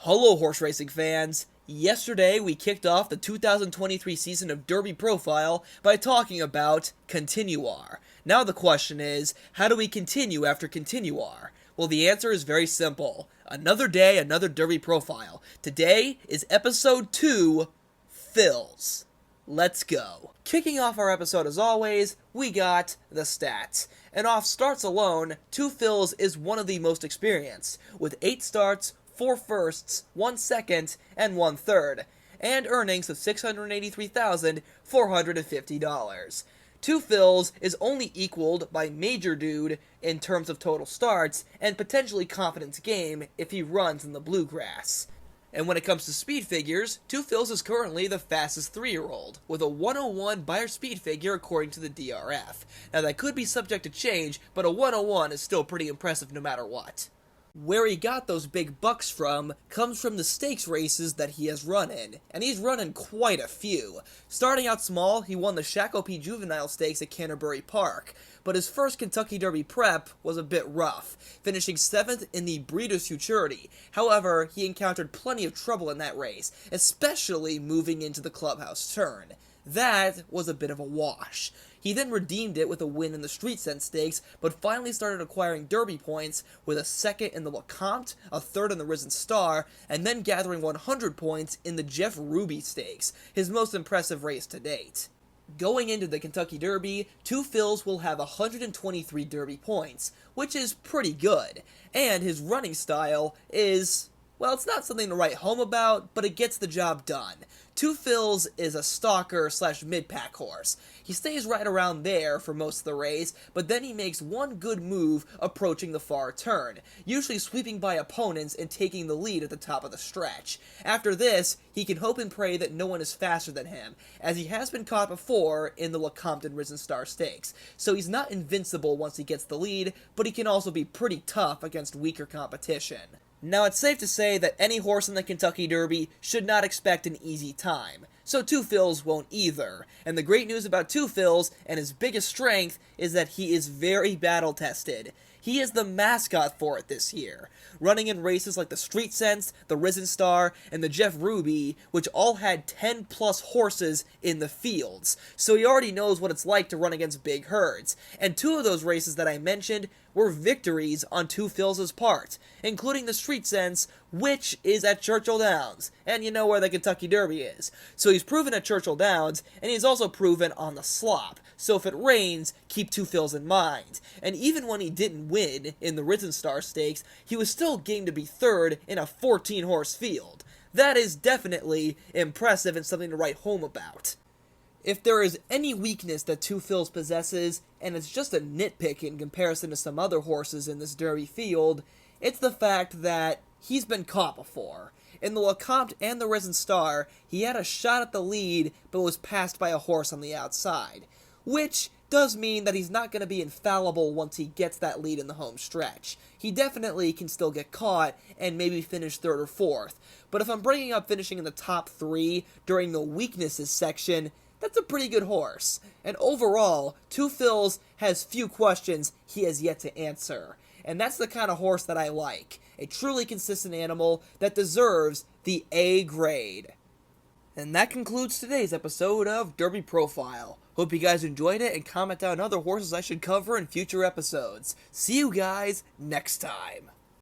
Hello, horse racing fans! Yesterday, we kicked off the 2023 season of Derby Profile by talking about Continuar. Now the question is, how do we continue after Continuar? Well, the answer is very simple. Another day, another Derby Profile. Today is episode 2, Fills. Let's go. Kicking off our episode as always, we got the stats. And off starts alone, 2 Fills is one of the most experienced, with 8 starts, 4 firsts, 1 second, and 1 third, and earnings of $683,450. 2 Fills is only equaled by Major Dude in terms of total starts, and potentially Confidence Game if he runs in the Bluegrass. And when it comes to speed figures, 2 Fills is currently the fastest 3-year-old, with a 101 Beyer speed figure according to the DRF. Now that could be subject to change, but a 101 is still pretty impressive no matter what. Where he got those big bucks from comes from the stakes races that he has run in, and he's run in quite a few. Starting out small, he won the Shakopee Juvenile Stakes at Canterbury Park, but his first Kentucky Derby prep was a bit rough, finishing 7th in the Breeders' Futurity. However, he encountered plenty of trouble in that race, especially moving into the Clubhouse Turn. That was a bit of a wash. He then redeemed it with a win in the Street Sense Stakes, but finally started acquiring Derby points with a 2nd in the LeCompte, a 3rd in the Risen Star, and then gathering 100 points in the Jeff Ruby Stakes, his most impressive race to date. Going into the Kentucky Derby, 2 Fills will have 123 Derby points, which is pretty good, and his running style is, well, it's not something to write home about, but it gets the job done. 2 Fills is a stalker / mid-pack horse. He stays right around there for most of the race, but then he makes one good move approaching the far turn, usually sweeping by opponents and taking the lead at the top of the stretch. After this, he can hope and pray that no one is faster than him, as he has been caught before in the LeCompte and Risen Star Stakes, so he's not invincible once he gets the lead, but he can also be pretty tough against weaker competition. Now, it's safe to say that any horse in the Kentucky Derby should not expect an easy time, so 2 Fills won't either. And the great news about 2 Fills, and his biggest strength, is that he is very battle-tested. He is the mascot for it this year, running in races like the Street Sense, the Risen Star, and the Jeff Ruby, which all had 10-plus horses in the fields, so he already knows what it's like to run against big herds. And 2 of those races that I mentioned were victories on 2 Fills' part, including the Street Sense, which is at Churchill Downs, and you know where the Kentucky Derby is. So he's proven at Churchill Downs, and he's also proven on the slop, so if it rains, keep 2 Fills in mind. And even when he didn't win in the Risen Star Stakes, he was still game to be 3rd in a 14-horse field. That is definitely impressive and something to write home about. If there is any weakness that 2 Fills possesses, and it's just a nitpick in comparison to some other horses in this Derby field, it's the fact that he's been caught before. In the LeCompte and the Risen Star, he had a shot at the lead, but was passed by a horse on the outside, which does mean that he's not going to be infallible once he gets that lead in the home stretch. He definitely can still get caught and maybe finish 3rd or 4th, but if I'm bringing up finishing in the top 3 during the weaknesses section, that's a pretty good horse. And overall, 2 Fills has few questions he has yet to answer. And that's the kind of horse that I like. A truly consistent animal that deserves the A grade. And that concludes today's episode of Derby Profile. Hope you guys enjoyed it and comment down other horses I should cover in future episodes. See you guys next time.